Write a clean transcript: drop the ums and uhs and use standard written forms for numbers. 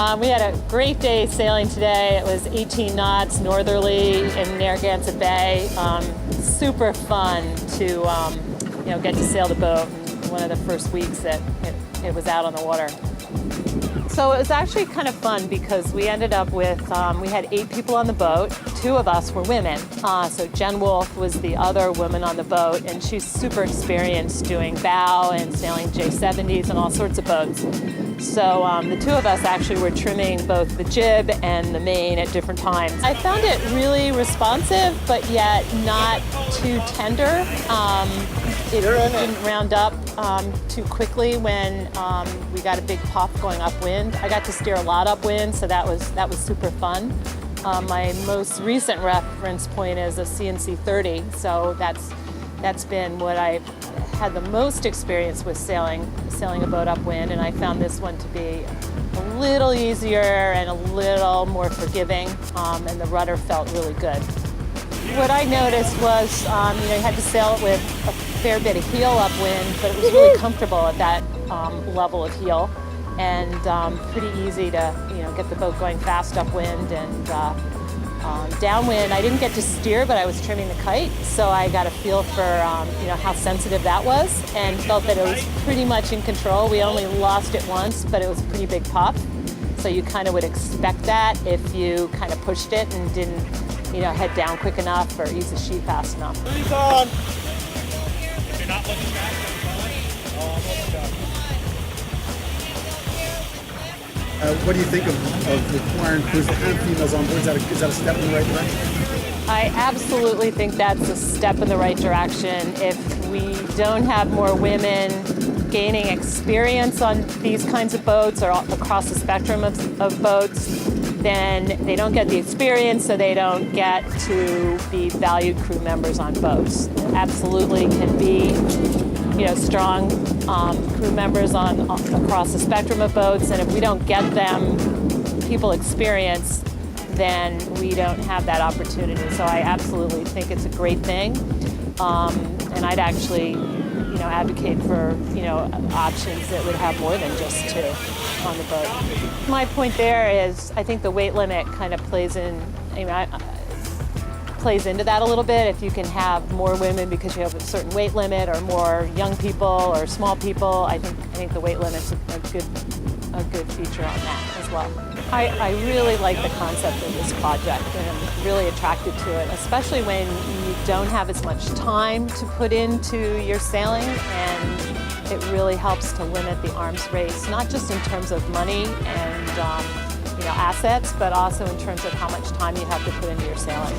We had a great day sailing today. It was 18 knots northerly in Narragansett Bay. Super fun to get to sail the boat. One of the first weeks that it was out on the water. So it was actually kind of fun because we ended up with, we had 8 people on the boat. 2 of us were women. So Jen Wolf was the other woman on the boat, and she's super experienced doing bow and sailing J70s and all sorts of boats. So the 2 of us actually were trimming both the jib and the main at different times. I found it really responsive, but yet not too tender. It didn't round up too quickly when we got a big puff going upwind. I got to steer a lot upwind, so that was super fun. My most recent reference point is a IC37, so that's been what I've had the most experience with sailing a boat upwind, and I found this one to be a little easier and a little more forgiving, and the rudder felt really good. What I noticed was, you had to sail it with a fair bit of heel upwind, but it was really comfortable at that level of heel, and pretty easy to get the boat going fast upwind. And downwind, I didn't get to steer, but I was trimming the kite, so I got a feel for how sensitive that was, and felt that it was pretty much in control. We only lost it once, but it was a pretty big puff, so you kind of would expect that if you kind of pushed it and didn't head down quick enough or ease the sheet fast enough. Breathe on. If you're not looking back, I'm looking back. What do you think of requiring crews to have females on board? Is that a step in the right direction? I absolutely think that's a step in the right direction. If we don't have more women gaining experience on these kinds of boats or across the spectrum of boats, then they don't get the experience, so they don't get to be valued crew members on boats. Absolutely can be strong crew members across the spectrum of boats, and if we don't get them people experience, then we don't have that opportunity. So I absolutely think it's a great thing, and I'd actually advocate for options that would have more than just 2 on the boat. My point there is I think the weight limit kind of plays into that a little bit. If you can have more women because you have a certain weight limit, or more young people or small people, I think the weight limit's a good feature on that as well. I really like the concept of this project, and I'm really attracted to it, especially when you don't have as much time to put into your sailing, and it really helps to limit the arms race, not just in terms of money and assets, but also in terms of how much time you have to put into your sailing.